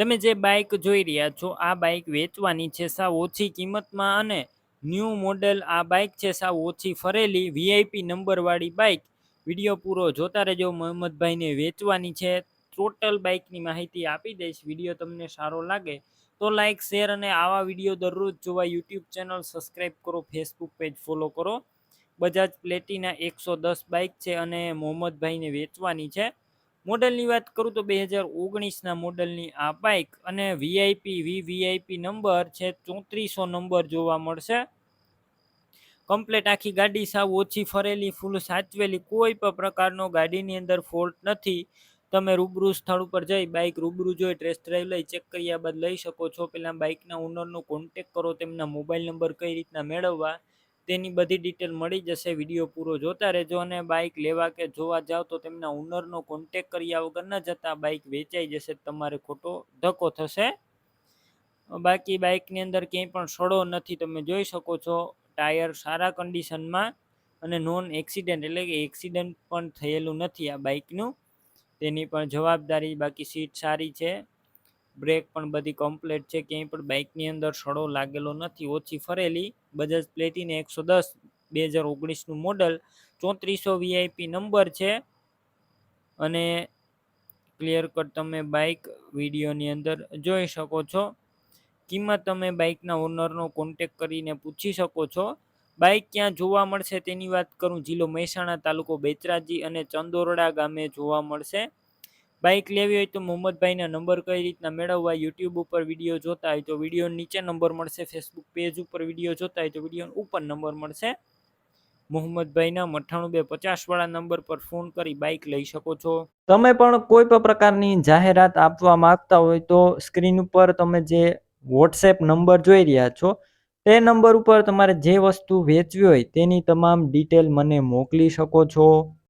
તમે જે બાઇક જોઈ રહ્યા છો આ બાઇક વેચવાની છે સાવ ઓછી કિંમતમાં અને ન્યૂ મોડેલ આ બાઇક છે સાવ ઓછી ફરેલી વીઆઈપી નંબરવાળી બાઇક. વિડીયો પૂરો જોતા રહેજો. મોહમ્મદભાઈને વેચવાની છે. ટોટલ બાઇકની માહિતી આપી દઈશ. વિડીયો તમને સારો લાગે તો લાઇક શેર અને આવા વિડીયો દરરોજ જોવા યુટ્યુબ ચેનલ સબસ્ક્રાઈબ કરો, ફેસબુક પેજ ફોલો કરો. બજાજ પ્લેટિના 110 બાઇક છે અને મોહમ્મદભાઈને વેચવાની છે. મોડલની વાત કરું તો 2019ના મોડલની આ બાઇક અને વીઆઈપી નંબર છે 3400 નંબર જોવા મળશે. કમ્પ્લેટ આખી ગાડી સાવ ઓછી ફરેલી, ફૂલ સાચવેલી, કોઈ પણ પ્રકારનો ગાડીની અંદર ફોલ્ટ નથી. તમે રૂબરૂ સ્થળ ઉપર જઈ બાઇક રૂબરૂ જોઈ ટેસ્ટ ડ્રાઈવ લઈ ચેક કર્યા બાદ લઈ શકો છો. પહેલાં બાઇકના ઓનરનો કોન્ટેક કરો, તેમના મોબાઈલ નંબર કઈ રીતના મેળવવા તેની બધી ડિટેલ મળી જશે. વિડીયો પૂરો જોતા રહેજો અને બાઇક લેવા કે જોવા જાઓ તો તેમના ઓનરનો કોન્ટેક કર્યા વગર ન જતા. બાઇક વેચાઈ જશે, તમારે ખોટો ધક્કો થશે. બાકી બાઇકની અંદર ક્યાંય પણ સડો નથી, તમે જોઈ શકો છો. ટાયર સારા કન્ડિશનમાં અને નોન એક્સિડન્ટ એટલે કે એક્સિડન્ટ પણ થયેલું નથી આ બાઇકનું, તેની પણ જવાબદારી. બાકી સીટ સારી છે, બ્રેક પણ બધી કમ્પ્લીટ છે, ક્યાંય પણ બાઇકની અંદર સડો લાગેલો નથી. ઓછી ફરેલી બજાજ પ્લેટિના 110 2019નું મોડલ, 3400 વીઆઈપી નંબર છે અને ક્લિયર કટ તમે બાઇક વિડીયોની અંદર જોઈ શકો છો. કિંમત તમે બાઇકના ઓનરનો કોન્ટેક કરીને પૂછી શકો છો. બાઇક ક્યાં જોવા મળશે તેની વાત કરું, જિલ્લો મહેસાણા, તાલુકો બેચરાજી અને ચંદોરડા ગામે જોવા મળશે. બાઇક લેવી હોય તો મોહમ્મદભાઈના નંબર કઈ રીતના મેળવવા, યુટ્યુબ ઉપર વિડીયો જોતા હોય તો વિડીયો નીચે નંબર મળશે, ફેસબુક પેજ ઉપર વિડીયો જોતા હોય તો વિડીયો ઉપર નંબર મળશે. મોહમ્મદભાઈના 98250 વાળા નંબર પર ફોન કરી બાઇક લઈ શકો છો. તમે પણ કોઈ પણ પ્રકારની જાહેરાત આપવા માંગતા હોય તો સ્ક્રીન ઉપર તમે જે વોટ્સએપ નંબર જોઈ રહ્યા છો તે નંબર ઉપર તમારે જે વસ્તુ વેચવી હોય તેની તમામ ડિટેલ મને મોકલી શકો છો.